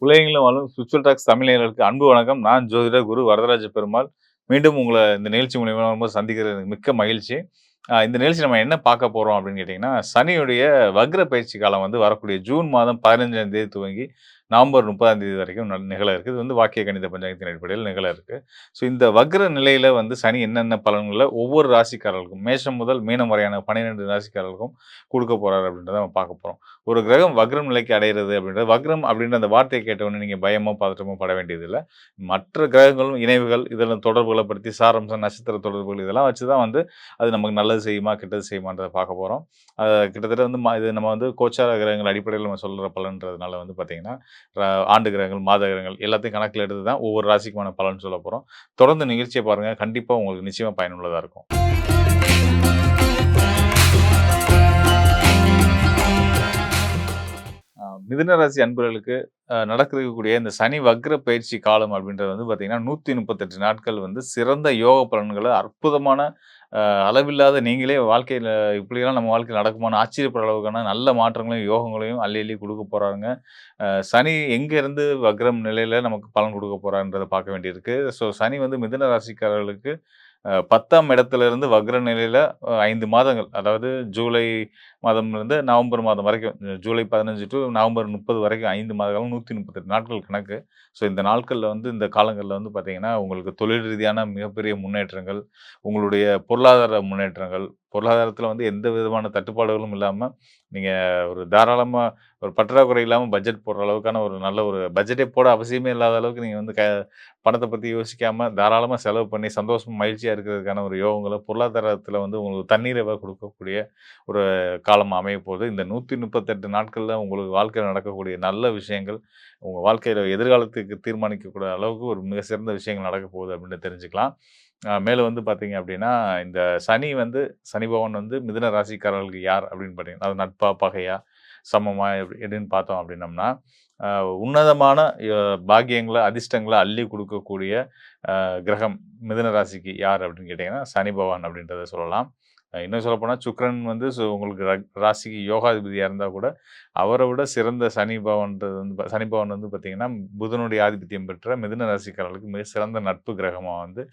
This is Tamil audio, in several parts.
உலகெங்கிலும் வாழும் ஸ்பிரிச்சுவல் டாக்ஸ் தமிழ் நேயர்களுக்கு அன்பு வணக்கம். நான் ஜோதிடர் குரு வரதராஜ பெருமாள். மீண்டும் உங்கள இந்த நிகழ்ச்சி மூலியமா ரொம்ப சந்திக்கிறது எனக்கு மிக்க மகிழ்ச்சி. இந்த நிகழ்ச்சி நம்ம என்ன பார்க்க போறோம் அப்படின்னு கேட்டீங்கன்னா, சனியுடைய வக்ர பயிற்சி காலம் வந்து வரக்கூடிய ஜூன் மாதம் 15ஆம் தேதி துவங்கி நவம்பர் 30ஆம் தேதி வரைக்கும் நிகழ இருக்கு. இது வந்து வாக்கிய கணித பஞ்சாங்கத்தின் அடிப்படையில் நிகழ இருக்கு. ஸோ இந்த வக்ர நிலையில வந்து சனி என்னென்ன பலன்கள ஒவ்வொரு ராசிக்காரர்களுக்கும் மேஷம் முதல் மீனம் வரையான 12 ராசிக்காரர்களுக்கும் குடுக்க போறாரு அப்படின்றத நம்ம பார்க்க போறோம். ஒரு கிரகம் வக்ரம் நிலைக்கு அடையிறது அப்படின்றது வக்ரம் அப்படின்ற அந்த வார்த்தையை கேட்டவுடனே நீங்க பயமோ, பதற்றமோ பட வேண்டியதில்ல. மற்ற கிரகங்களும் இணைவுகள் இதெல்லாம் தொடர்புகள படுத்தி சாராம்சம், நட்சத்திர தொடர்புகள் இதெல்லாம் வச்சு தான் வந்து அது நமக்கு நல்லது செய்யுமா, கெட்டது செய்யுமான்றத பார்க்க போறோம். கிட்டத்தட்ட வந்து இது நம்ம வந்து கோச்சார கிரகங்கள் அடிப்படையில நம்ம சொல்ற பலன்றதுனால வந்து பார்த்தீங்கன்னா, ர ஆண்டு கிரகங்கள், மாத கிரகங்கள் எல்லாத்தையும் கணக்கில எடுத்து தான் ஒவ்வொரு ராசிக்குமான பலன் சொல்லப் போறோம். தொடர்ந்து நிகழ்ச்சிய பாருங்க. கண்டிப்பா உங்களுக்கு நிச்சயமா பயனுள்ளதா இருக்கும். மிதுன ராசி அன்பர்களுக்கு நடக்கக்கூடிய இந்த சனி வக்ர பயிற்சி காலம் அப்படின்றது வந்து பார்த்தீங்கன்னா, 138 நாட்கள் வந்து சிறந்த யோக பலன்கள அற்புதமான அளவில்லாத நீங்களே வாழ்க்கையில இப்படியெல்லாம் நம்ம வாழ்க்கையில நடக்குமான்னு ஆச்சரியப்படுற அளவுக்கான நல்ல மாற்றங்களையும், யோகங்களையும் அள்ளி அள்ளி குடுக்க போறாருங்க. சனி எங்க இருந்து வக்ரம் நிலையில நமக்கு பலன் குடுக்க போறார்ன்றத பார்க்க வேண்டியிருக்கு. ஸோ சனி வந்து மிதுன ராசிக்காரர்களுக்கு 10ஆம் இடத்துல இருந்து வக்ர நிலையில 5 மாதங்கள். அதாவது ஜூலை மாதம்லருந்து நவம்பர் மாதம் வரைக்கும். ஜூலை 15 டூ நவம்பர் 30 வரைக்கும் 5 மாத காலம் 138 நாட்கள் கணக்கு. ஸோ இந்த நாட்கள்ல வந்து இந்த காலங்கள்ல வந்து பார்த்தீங்கன்னா, உங்களுக்கு தொழில் ரீதியான மிகப்பெரிய முன்னேற்றங்கள், உங்களுடைய பொருளாதார முன்னேற்றங்கள், பொருளாதாரத்தில வந்து எந்த விதமான தட்டுப்பாடுகளும் இல்லாம, நீங்க ஒரு தாராளமா ஒரு பற்றாக்குறை இல்லாம பட்ஜெட் போடுற அளவுக்கான ஒரு நல்ல ஒரு பட்ஜெட்டே போட அவசியமே இல்லாத அளவுக்கு நீங்க வந்து பணத்த பத்தி யோசிக்காம தாராளமா செலவு பண்ணி சந்தோஷமா, மகிழ்ச்சியா இருக்கிறதுக்கான ஒரு யோகங்கள பொருளாதாரத்தில வந்து உங்களுக்கு தன்னிறைவா குடுக்கக்கூடிய ஒரு காலம் அமையப்போகுது. இந்த 138 நாட்கள்ல உங்களுக்கு வாழ்க்கையில நடக்கக்கூடிய நல்ல விஷயங்கள், உங்க வாழ்க்கையில எதிர்காலத்துக்கு தீர்மானிக்கக்கூடிய அளவுக்கு ஒரு மிக சிறந்த விஷயங்கள் நடக்கப் போகுது அப்படின்னு தெரிஞ்சுக்கலாம். மேலும் வந்து பார்த்தீங்க அப்படின்னா, இந்த சனி பகவான் வந்து மிதுன ராசிக்காரர்களுக்கு யார் அப்படின்னு பார்த்தீங்கன்னா, அது நட்பா, பகையா, சமமா எப்படின்னு பார்த்தோம் அப்படின்னம்னா, அ உன்னதமான பாக்கியங்கள, அதிர்ஷ்டங்கள அள்ளி குடுக்கக்கூடிய கிரகம் மிதுன ராசிக்கு யார் அப்படின்னு கேட்டீங்கன்னா, சனி பகவான் அப்படின்றத சொல்லலாம். இன்னும் சொல்லப்போனா சுக்கிரன் வந்து உங்களுக்கு ராசிக்கு யோகாதிபதியா இருந்தா கூட, அவர விட சிறந்த சனி பகவான் வந்து பார்த்தீங்கன்னா, புதனுடைய ஆதிபத்தியம் பெற்ற மிதுன ராசிக்காரர்களுக்கு மிக சிறந்த நட்பு கிரகமா வந்து,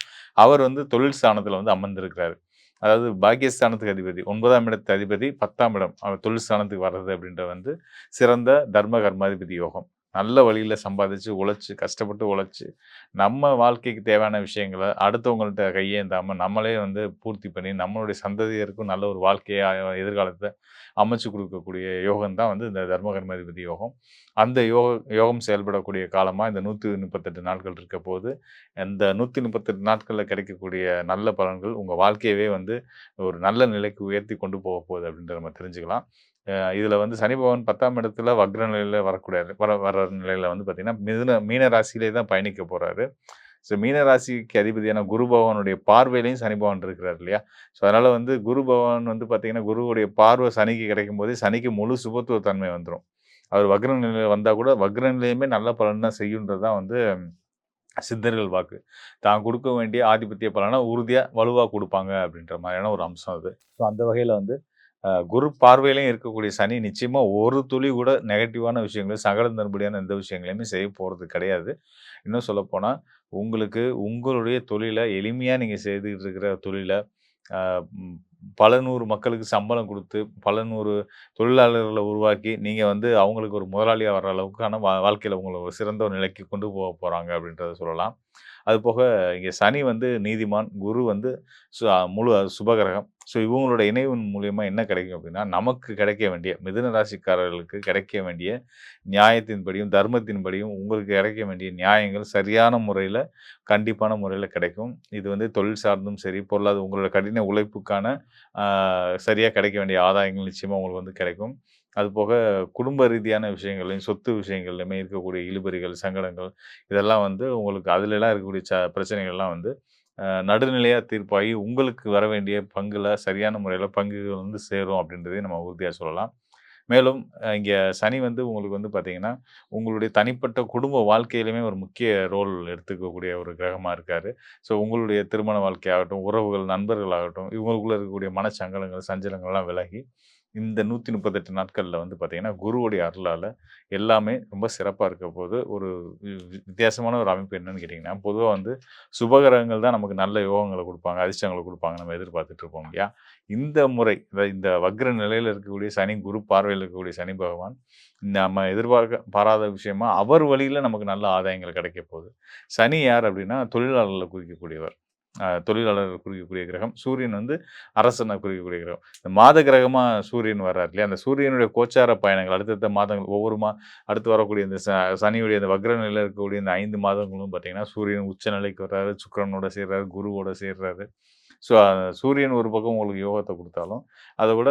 அவர் வந்து தொழில் ஸ்தானத்தில வந்து அமர்ந்திருக்கிறாரு. அதாவது பாக்கியஸ்தானத்துக்கு அதிபதி. 9ஆம் இடத்து அதிபதி 10ஆம் இடம். அவர் தொழில் ஸ்தானத்துக்கு வர்றது அப்படின்றது வந்து சிறந்த தர்ம கர்மாதிபதி யோகம். நல்ல வழியில சம்பாதிச்சு, உழைச்சு, கஷ்டப்பட்டு உழைச்சு, நம்ம வாழ்க்கைக்கு தேவையான விஷயங்கள அடுத்தவங்கள்ட்ட கையேந்தாம, நம்மளே வந்து பூர்த்தி பண்ணி, நம்மளுடைய சந்ததியருக்கும் நல்ல ஒரு வாழ்க்கைய எதிர்காலத்த அமைச்சு குடுக்கக்கூடிய யோகம் தான் வந்து இந்த தர்ம கர்மாதிபதி யோகம். அந்த யோகம் செயல்படக்கூடிய காலமா இந்த 138 நாட்கள் இருக்கப்போது, இந்த 138 நாட்கள்ல கிடைக்கக்கூடிய நல்ல பலன்கள் உங்க வாழ்க்கையவே வந்து ஒரு நல்ல நிலைக்கு உயர்த்தி கொண்டு போகப்போகுது அப்படின்றத நம்ம தெரிஞ்சுக்கலாம். இதுல வந்து சனி பகவான் 10ஆம் இடத்துல வக்ர நிலையில வரக்கூடாது. வர்ற நிலையில வந்து பார்த்தீங்கன்னா, மீன ராசியிலே தான் பயணிக்க போறாரு. ஸோ மீன ராசிக்கு அதிபதியான குரு பகவானுடைய பார்வையிலயும் சனி பகவான் இருக்கிறார் இல்லையா? ஸோ அதனால வந்து குரு பகவான் வந்து பார்த்தீங்கன்னா, குருவுடைய பார்வை சனிக்கு கிடைக்கும்போது, சனிக்கு முழு சுபத்துவ தன்மை வந்துரும். அவர் வக்ர நிலையில வந்தா கூட, வக்ர நிலையுமே நல்ல பலன் தான் செய்யுன்றது தான் வந்து சித்தர்கள் வாக்கு. தான் குடுக்க வேண்டிய ஆதிபத்திய பலன உறுதியா, வலுவா குடுப்பாங்க அப்படின்ற மாரியான ஒரு அம்சம் அது. ஸோ அந்த வகையில வந்து குரு பார்வையிலயும் இருக்கக்கூடிய சனி நிச்சயமா ஒரு துளி கூட நெகட்டிவான விஷயங்கள், சகலம் தரும்படியான எந்த விஷயங்களையுமே செய்ய போறது கிடையாது. இன்னும் சொல்லப்போனா, உங்களுக்கு உங்களுடைய தொழில எளிமையா நீங்க செய்துகிட்டு இருக்கிற தொழில, அ ம் பல 100 மக்களுக்கு சம்பளம் குடுத்து, பல 100 தொழிலாளர்கள உருவாக்கி, நீங்க வந்து அவங்களுக்கு ஒரு முதலாளியா வர்ற அளவுக்கான வாழ்க்கையில உங்கள ஒரு சிறந்த ஒரு நிலைக்கு கொண்டு போறாங்க அப்படின்றத சொல்லலாம். அதுபோக இங்க சனி வந்து நீதிமான், குரு வந்து முழு சுபகிரகம். ஸோ இவங்களோட இணைவின் மூலியமா என்ன கிடைக்கும் அப்படின்னா, நமக்கு கிடைக்க வேண்டிய மிதுன ராசிக்காரர்களுக்கு கிடைக்க வேண்டிய நியாயத்தின்படியும், தர்மத்தின்படியும் உங்களுக்கு கிடைக்க வேண்டிய நியாயங்கள் சரியான முறையில, கண்டிப்பான முறையில கிடைக்கும். இது வந்து தொழில் சார்ந்தும் சரி, உங்களோட கடின உழைப்புக்கான ஆ சரியா கிடைக்க வேண்டிய ஆதாயங்கள் நிச்சயமா உங்களுக்கு வந்து கிடைக்கும். அதுபோக குடும்ப ரீதியான விஷயங்கள்லயும், சொத்து விஷயங்கள்லயுமே இருக்கக்கூடிய இழுபறிகள், சங்கடங்கள் இதெல்லாம் வந்து உங்களுக்கு அதுலலாம் இருக்கக்கூடிய பிரச்சனைகள்லாம் வந்து நடுநிலையா தீர்ப்பாகி, உங்களுக்கு வர வேண்டிய பங்குல சரியான முறையில பங்குகள் வந்து சேரும் அப்படின்றதையும் நம்ம உறுதியா சொல்லலாம். மேலும் இங்க சனி வந்து உங்களுக்கு வந்து பார்த்தீங்கன்னா, உங்களுடைய தனிப்பட்ட குடும்ப வாழ்க்கையிலுமே ஒரு முக்கிய ரோல் எடுத்துக்கக்கூடிய ஒரு கிரகமா இருக்காரு. ஸோ உங்களுடைய திருமண வாழ்க்கையாகட்டும், உறவுகள், நண்பர்கள் ஆகட்டும், இவங்களுக்குள்ள இருக்கக்கூடிய மனச்சங்கடங்கள், சஞ்சலங்கள்லாம் விலகி, இந்த 138 நாட்கள்ல வந்து பார்த்தீங்கன்னா, குருவுடைய அருளால எல்லாமே ரொம்ப சிறப்பா இருக்க போது. ஒரு வித்தியாசமான ஒரு அமைப்பு என்னன்னு கேட்டீங்கன்னா, பொதுவா வந்து சுபகிரகங்கள் தான் நமக்கு நல்ல யோகங்கள குடுப்பாங்க, அதிர்ஷ்டங்கள குடுப்பாங்க நம்ம எதிர்பார்த்துட்டு இருப்போம் இல்லையா? இந்த முறை இந்த வக்ர நிலையில இருக்கக்கூடிய சனி, குரு பார்வையில இருக்கக்கூடிய சனி பகவான், நம்ம பாராத விஷயமா அவர் வழியில நமக்கு நல்ல ஆதாயங்கள் கிடைக்க போகுது. சனி யார் அப்டின்னா, தொழிலாளர்கள குறிக்கக்கூடியவர். தொழிலாளர்கள் குறிக்கக்கூடிய கிரகம். சூரியன் வந்து அரசன குறிக்கக்கூடிய கிரகம். இந்த மாத கிரகமா சூரியன் வர்றார் இல்லையா? அந்த சூரியனுடைய கோச்சார பயணங்கள் அடுத்தடுத்த மாதங்கள் ஒவ்வொரு அடுத்து வரக்கூடிய இந்த சனியுடைய இந்த வக்ர நிலையில இருக்கக்கூடிய இந்த 5 மாதங்களும் பார்த்தீங்கன்னா, சூரியன் உச்ச நிலைக்கு வர்றாரு, சுக்கிரனோட சேர்றாரு, குருவோட சேர்றாரு. ஸோ, சூரியன் ஒரு பக்கம் உங்களுக்கு யோகத்த குடுத்தாலும், அத விட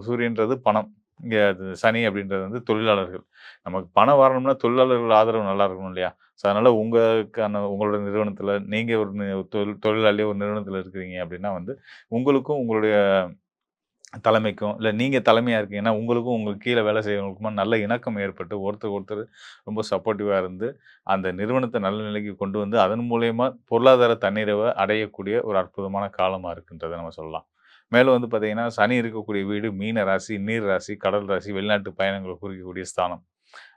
சூரியன்றது பணம். இங்க அது சனி அப்படின்றது வந்து தொழிலாளர்கள். நமக்கு பணம் வரணும்னா தொழிலாளர்கள் ஆதரவு நல்லா இருக்கணும் இல்லையா? ஸோ, அதனால உங்களோட நிறுவனத்தில நீங்க ஒரு தொழிலாளியா ஒரு நிறுவனத்தில இருக்கிறீங்க அப்படின்னா வந்து, உங்களுக்கும் உங்களுடைய தலைமைக்கும், இல்ல நீங்க தலைமையா இருக்கீங்கன்னா, உங்களுக்கும் உங்களுக்கு கீழ வேலை செய்றவங்களுக்குமா நல்ல இணக்கம் ஏற்பட்டு, ஒருத்தருக்கு ஒருத்தர் ரொம்ப சப்போர்ட்டிவா இருந்து, அந்த நிறுவனத்த நல்ல நிலைக்கு கொண்டு வந்து, அதன் மூலியமா பொருளாதார தன்னிறைவ அடையக்கூடிய ஒரு அற்புதமான காலமா இருக்குன்றத நம்ம சொல்லலாம். மேலும் வந்து பார்த்தீங்கன்னா, சனி இருக்கக்கூடிய வீடு மீன ராசி, நீர் ராசி, கடல் ராசி, வெளிநாட்டு பயணங்கள குறிக்கக்கூடிய ஸ்தானம்.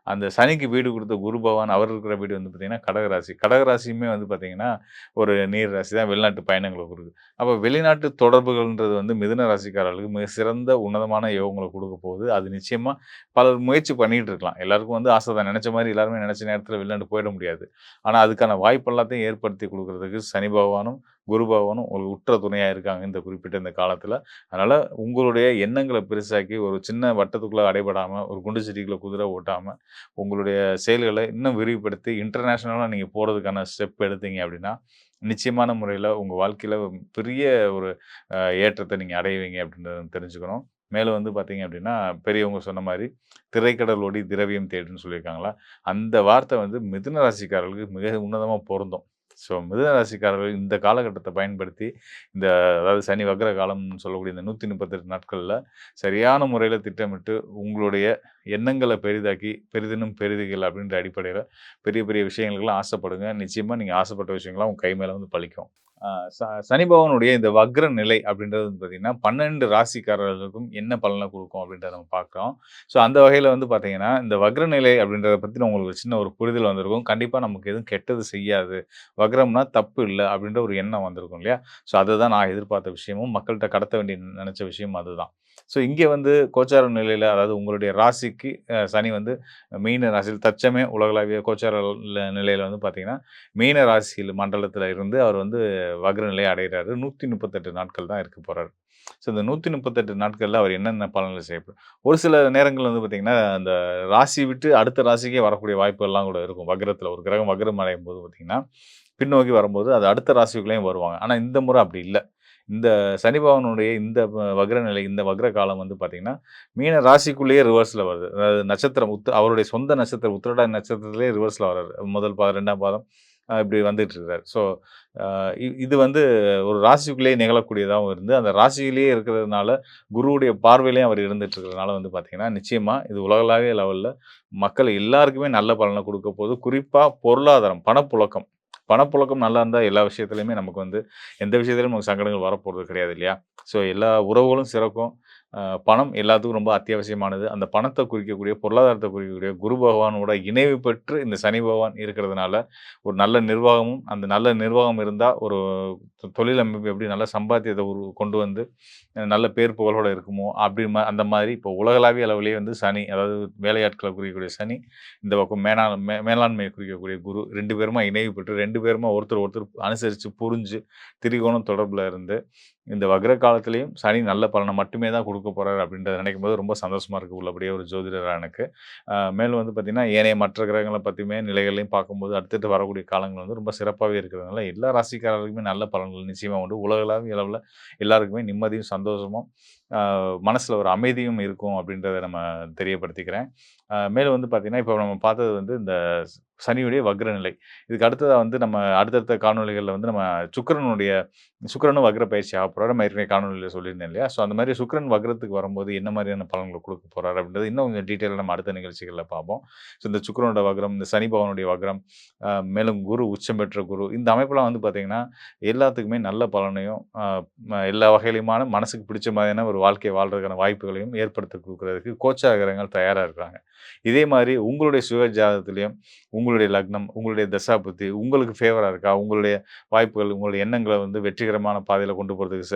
அந்த சனிக்கு வீடு குடுத்த குரு பகவான் அவர் இருக்கிற வீடு வந்து பார்த்தீங்கன்னா, கடகராசி. கடகராசியுமே வந்து பார்த்தீங்கன்னா, ஒரு நீர் ராசி தான் வெளிநாட்டு பயணங்கள குடுக்குது. அப்ப வெளிநாட்டு தொடர்புகள்ன்றது வந்து மிதுன ராசிக்காரர்களுக்கு மிக சிறந்த உன்னதமான யோகங்கள குடுக்க போகுது. அது நிச்சயமா பலர் முயற்சி பண்ணிட்டு இருக்கலாம். எல்லாருக்கும் வந்து ஆசை தான். நெனச்ச மாரி எல்லாருமே நெனச்ச நேரத்தில வெளிநாட்டு போயிட முடியாது. ஆனா, அதுக்கான வாய்ப்பு எல்லாத்தையும் ஏற்படுத்தி குடுக்குறதுக்கு சனி பகவானும், குரு பகவானும் உங்களுக்கு உற்ற துணையா இருக்காங்க இந்த குறிப்பிட்ட இந்த காலத்தில. அதனால உங்களுடைய எண்ணங்கள பெருசாக்கி ஒரு சின்ன வட்டத்துக்குள்ள அடைபடாம, ஒரு குண்டு சட்டிக்குள்ள குதிரை ஓட்டாம உங்களுடைய செயல்கள இன்னும் விரிவுபடுத்தி இன்டர்நேஷனலா நீங்க போறதுக்கான ஸ்டெப் எடுத்தீங்க அப்படின்னா, நிச்சயமான முறையில உங்க வாழ்க்கையில பெரிய ஒரு ஏற்றத்த நீங்க அடைவீங்க அப்படின்றத தெரிஞ்சுக்கணும். மேலும் வந்து பார்த்தீங்க அப்படின்னா, பெரியவங்க சொன்ன மாரி "திரைக்கடல் ஓடி திரவியம் தேடுன்னு" சொல்லியிருக்காங்களா, அந்த வார்த்தை வந்து மிதுன ராசிக்காரர்களுக்கு மிக உன்னதமா பொருந்தும். ஸோ மிதுன ராசிக்காரர்கள் இந்த காலகட்டத்த பயன்படுத்தி, இந்த அதாவது சனி வக்ர காலம்னு சொல்லக்கூடிய இந்த 138 நாட்கள்ல சரியான முறையில திட்டமிட்டு உங்களுடைய எண்ணங்கள பெரிதாக்கி, "பெரிதினும் பெரிதுகள்" அப்படின்ற அடிப்படையில பெரிய பெரிய விஷயங்களுக்கெல்லாம் ஆசைப்படுங்க. நிச்சயமா நீங்க ஆசைப்பட்ட விஷயங்கள்லாம் உங்க கை மேல வந்து பலிக்கும். ஆ ச சனி பகவானுடைய இந்த வக்ர நிலை அப்படின்றது வந்து பார்த்தீங்கன்னா, 12 ராசிக்காரர்களுக்கும் என்ன பலன குடுக்கும் அப்படின்றத நம்ம பார்க்குறோம். ஸோ அந்த வகையில வந்து பார்த்தீங்கன்னா, இந்த வக்ர நிலை அப்படின்றத பத்தின உங்களுக்கு ஒரு சின்ன ஒரு புரிதல் வந்திருக்கும். கண்டிப்பா நமக்கு எதுவும் கெட்டது செய்யாது. வக்ரம்னா தப்பு இல்ல அப்படின்ற ஒரு எண்ணம் வந்திருக்கும் இல்லையா? ஸோ அதுதான் நான் எதிர்பார்த்த விஷயமும், மக்கள்ட்ட கடத்த வேண்டிய நெனச்ச விஷயமும் அதுதான். ஸோ இங்க வந்து கோச்சார நிலையில அதாவது உங்களுடைய ராசிக்கு சனி வந்து மீன ராசியில் தற்சமயம் உலகளாவிய கோச்சார நிலையில வந்து பார்த்தீங்கன்னா, மீன ராசியில் மண்டலத்தில இருந்து அவர் வந்து வக்ர நிலை அடைகிறாரு. 138 நாட்கள் தான் இருக்க போறாரு. ஸோ இந்த 138 நாட்கள்ல அவர் என்னென்ன பலன்கள் செய்யப்படும். ஒரு சில நேரங்கள்ல வந்து பார்த்தீங்கன்னா, அந்த ராசி விட்டு அடுத்த ராசிக்கே வரக்கூடிய வாய்ப்புகள்லாம் கூட இருக்கும். வக்ரத்தில ஒரு கிரகம் வக்ரம் அடையும்போது பார்த்தீங்கன்னா, பின்னோக்கி வரும்போது அது அடுத்த ராசிக்குள்ளேயும் வருவாங்க. ஆனா இந்த முறை அப்படி இல்ல. இந்த சனி பகவானுடைய இந்த வக்ர நிலை, இந்த வக்ர காலம் வந்து பார்த்தீங்கன்னா, மீன ராசிக்குள்ளேயே ரிவர்ஸ்ல வருது. அதாவது நட்சத்திரம் அவருடைய சொந்த நட்சத்திரம் உத்திரட்டாதி நட்சத்திரத்திலேயே ரிவர்ஸ்ல வராரு. முதல் பாதம், 2ஆம் பாதம் இப்படி வந்துட்டு இருக்காரு. ஸோ, அ இது வந்து ஒரு ராசிக்குள்ளேயே நிகழக்கூடியதாவும் இருந்து, அந்த ராசியிலேயே இருக்கிறதுனால, குருவுடைய பார்வையிலேயும் அவர் இருந்துட்டு இருக்கிறதுனால வந்து பார்த்தீங்கன்னா, நிச்சயமா இது உலகளாவிய லெவல்ல மக்கள் எல்லாருக்குமே நல்ல பலன குடுக்க போது. குறிப்பா பொருளாதாரம், பணப்புழக்கம். பணப்புழக்கம் நல்லா இருந்தா எல்லா விஷயத்திலயுமே நமக்கு வந்து எந்த விஷயத்திலும் நமக்கு சங்கடங்கள் வரப்போறது கிடையாது இல்லையா? ஸோ எல்லா உறவுகளும் சிறக்கும். அ பணம் எல்லாத்துக்கும் ரொம்ப அத்தியாவசியமானது. அந்த பணத்த குறிக்கக்கூடிய, பொருளாதாரத்த குறிக்கக்கூடிய குரு பகவானோட இணைவு பெற்று இந்த சனி பகவான் இருக்கிறதுனால, ஒரு நல்ல நிர்வாகமும், அந்த நல்ல நிர்வாகம் இருந்தா ஒரு தொழில் அமைப்பு எப்படி நல்ல சம்பாத்தியத்த கொண்டு வந்து நல்ல பேர் புகழோட இருக்குமோ, அப்படி அந்த மாதிரி இப்போ உலகளாவிய அளவிலேயே வந்து சனி, அதாவது வேலையாட்கள குறிக்கக்கூடிய சனி, இந்த பக்கம் மேலாண்மையை குறிக்கக்கூடிய குரு 2 பேருமா இணைவு பெற்று 2 பேருமா ஒருத்தர் ஒருத்தர் அனுசரிச்சு, புரிஞ்சு, திரிகோணம் தொடர்புல இருந்து, இந்த வக்ர காலத்திலேயும் சனி நல்ல பலன மட்டுமே தான் குடுக்க போறாரு அப்படின்றத நினைக்கும்போது ரொம்ப சந்தோஷமா இருக்கு உள்ளபடியே ஒரு ஜோதிடரா எனக்கு. மேலும் வந்து பார்த்தீங்கன்னா, ஏனைய மற்ற கிரகங்கள பத்தியுமே நிலைகளையும் பார்க்கும்போது அடுத்தடுத்து வரக்கூடிய காலங்கள் வந்து ரொம்ப சிறப்பாவே இருக்கிறதுனால, எல்லா ராசிக்காரர்களுக்குமே நல்ல பலன்கள் நிச்சயமா உண்டு. உலகளாவிய அளவுல எல்லாருக்குமே நிம்மதியும், சந்தோஷமும், அ மனசுல ஒரு அமைதியும் இருக்கும் அப்படின்றத நம்ம தெரியப்படுத்திக்கிறேன். மேலும் வந்து பார்த்தீங்கன்னா, இப்போ நம்ம பார்த்தது வந்து இந்த சனியுடைய வக்ர நிலை. இதுக்கு அடுத்ததா வந்து நம்ம அடுத்தடுத்த காணொளிகள்ல வந்து நம்ம சுக்கிரனுடைய சுக்கிரனும் வக்ர பயிற்சி ஆகப் போறாரு. நம்ம ஏற்கனவே காணொளியில சொல்லியிருந்தேன் இல்லையா? ஸோ அந்த மாரி சுக்கிரன் வக்ரத்துக்கு வரும்போது என்ன மாரியான பலன்கள குடுக்க போறாரு அப்படின்றது இன்னும் கொஞ்சம் டீட்டெயிலா நம்ம அடுத்த நிகழ்ச்சிகள்ல பார்ப்போம். ஸோ இந்த சுக்கிரனோட வக்ரம், இந்த சனி பகவானுடைய வக்ரம், மேலும் குரு உச்சம் பெற்ற குரு இந்த அமைப்பெல்லாம் வந்து பார்த்தீங்கன்னா, எல்லாத்துக்குமே நல்ல பலனையும், எல்லா வகையிலுமான மனசுக்கு பிடிச்ச மாதிரியான ஒரு வாழ்க்கைய வாழ்றதுக்கான வாய்ப்புகளையும் ஏற்படுத்தி குடுக்குறதுக்கு கோச்சார கிரகங்கள் தயாரா இருக்கிறாங்க. இதே மாரி உங்களுடைய சுய ஜாதகத்திலயும், உங்களுடைய லக்னம், உங்களுடைய தசாபுத்தி உங்களுக்கு ஃபேவரா இருக்கா? உங்களுடைய வாய்ப்புகள், உங்களுடைய எண்ணங்கள வந்து வெற்றிகரமான பாதையில கொண்டு போறதுக்கு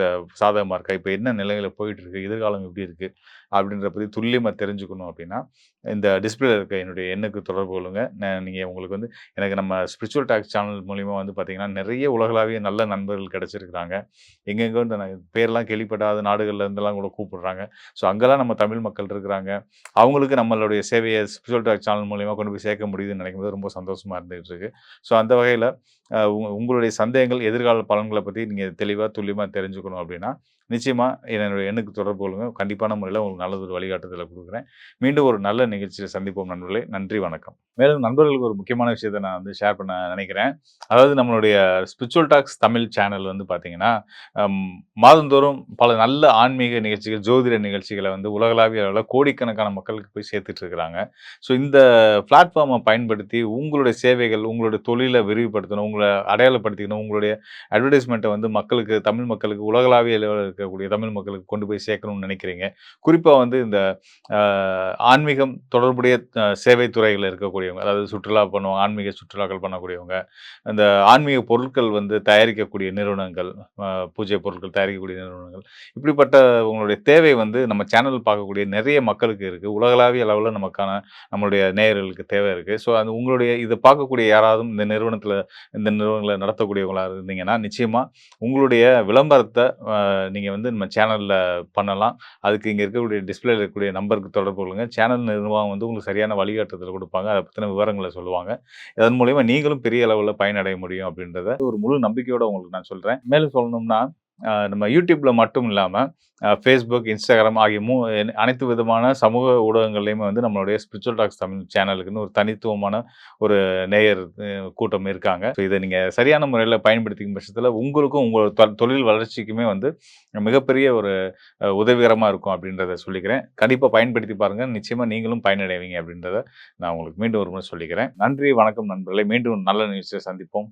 சாதகமா இருக்கா? இப்ப என்ன நிலையில போயிட்டு இருக்கு? எதிர்காலம் எப்படி இருக்கு? அப்படின்றத பத்தி துல்லியமா தெரிஞ்சுக்கணும் அப்படின்னா, இந்த டிஸ்ப்ளேல இருக்க என்னுடைய எண்ணுக்கு தொடர்பு கொள்ளுங்க. நீங்க உங்களுக்கு வந்து எனக்கு நம்ம ஸ்பிரிச்சுவல் டாக்ஸ் சேனல் மூலியமா வந்து பார்த்தீங்கன்னா, நெறைய உலகளாவிய நல்ல நண்பர்கள் கிடைச்சிருக்கிறாங்க. எங்கெங்கோ இருந்து பேர்லாம் கேள்விப்படாத நாடுகள்ல இருந்தெல்லாம் கூட கூப்பிடுறாங்க. ஸோ அங்கலாம் நம்ம தமிழ் மக்கள் இருக்கிறாங்க. அவங்களுக்கு நம்மளுடைய சேவைய ஸ்பிரிச்சுவல் டாக் சேனல் மூலியமா கொண்டு போய் சேர்க்க முடியுதுன்னு நினைக்கும்போது ரொம்ப சந்தோஷமா இருந்துகிட்டு இருக்கு. ஸோ அந்த வகையில உங்களுடைய சந்தேகங்கள், எதிர்கால பலன்கள பத்தி நீங்க தெளிவா, துல்லியமா தெரிஞ்சுக்கணும் அப்படின்னா, நிச்சயமா என்னுடைய எண்ணுக்கு தொடர்பு கொள்ளுங்க. கண்டிப்பான முறையில உங்களுக்கு நல்லதொரு வழிகாட்டுதல குடுக்குறேன். மீண்டும் ஒரு நல்ல நிகழ்ச்சியில சந்திப்போம் நண்பர்களே. நன்றி, வணக்கம். மேலும் நண்பர்களுக்கு ஒரு முக்கியமான விஷயத்த நான் வந்து ஷேர் பண்ண நினைக்கிறேன். அதாவது நம்மளுடைய ஸ்பிரிச்சுவல் டாக்ஸ் தமிழ் சேனல் வந்து பார்த்தீங்கன்னா, அம் மாதந்தோறும் பல நல்ல ஆன்மீக நிகழ்ச்சிகள், ஜோதிட நிகழ்ச்சிகள வந்து உலகளாவிய அளவுல கோடிக்கணக்கான மக்களுக்கு போய் சேர்த்துட்டு இருக்கிறாங்க. ஸோ இந்த பிளாட்ஃபார்ம பயன்படுத்தி உங்களுடைய சேவைகள், உங்களுடைய தொழில விரிவுபடுத்தணும், உங்கள அடையாளப்படுத்திக்கணும், உங்களுடைய அட்வர்டைஸ்மென்ட்ட வந்து மக்களுக்கு, தமிழ் மக்களுக்கு உலகளாவிய அளவுல இருக்கக்கூடிய தமிழ் மக்களுக்கு கொண்டு போய் சேர்க்கணும்னு நினைக்கிறீங்க. குறிப்பா வந்து இந்த அ ஆன்மீகம் தொடர்புடைய சேவை துறையில இருக்கக்கூடியவங்க, அதாவது சுற்றுலா பண்ணுவாங்க, ஆன்மீக சுற்றுலாக்கள் பண்ணக்கூடியவங்க, அந்த ஆன்மீக பொருட்கள் வந்து தயாரிக்கக்கூடிய நிறுவனங்கள், பூஜை பொருட்கள் தயாரிக்கக்கூடிய நிறுவனங்கள், இப்படிப்பட்ட உங்களுடைய தேவை வந்து நம்ம சேனல் பார்க்கக்கூடிய நிறைய மக்களுக்கு இருக்கு. உலகளாவிய அளவுல நமக்கான நம்மளுடைய நேயர்களுக்கு தேவை இருக்கு. ஸோ அது உங்களுடைய இத பார்க்கக்கூடிய யாராவதும் இந்த நிறுவனங்கள நடத்தக்கூடியவங்களா இருந்தீங்கன்னா, நிச்சயமா உங்களுடைய விளம்பரத்த நீங்க வந்து நம்ம சேனல்ல பண்ணலாம். அதுக்கு இங்க இருக்கக்கூடிய டிஸ்ப்ளேல இருக்கக்கூடிய நம்பருக்கு தொடர்பு கொள்ளுங்க. சேனல் நிர்வாகம் வந்து உங்களுக்கு சரியான வழிகாட்டுதல் குடுப்பாங்க. அத பத்தின விவரங்கள சொல்லுவாங்க. அதன் மூலியமா நீங்களும் பெரிய அளவுல பயனடைய முடியும் அப்படின்றத ஒரு முழு நம்பிக்கையோட உங்களுக்கு நான் சொல்றேன். மேலும் சொல்லணும்னா, நம்ம YouTubeல மட்டும் இல்லாம, Facebook, Instagram ஆகிய அனைத்து விதமான சமூக ஊடகங்கள்லயுமே வந்து நம்மளுடைய ஸ்பிரிச்சுவல் டாக்ஸ் தமிழ் சேனலுக்குன்னு ஒரு தனித்துவமான ஒரு நேயர் கூட்டம் இருக்காங்க. ஸோ இத நீங்க சரியான முறையில பயன்படுத்திக்கும் பட்சத்தில உங்களுக்கும் உங்களோட தொழில் வளர்ச்சிக்குமே வந்து மிகப்பெரிய ஒரு உதவிகரமா இருக்கும் அப்படின்றத சொல்லிக்கிறேன். கண்டிப்பா பயன்படுத்தி பாருங்க. நிச்சயமா நீங்களும் பயனடைவீங்க அப்படின்றத நான் உங்களுக்கு மீண்டும் ஒரு முறை சொல்லிக்கிறேன். நன்றி, வணக்கம் நண்பர்களே. மீண்டும் நல்ல நிகழ்ச்சியில சந்திப்போம்.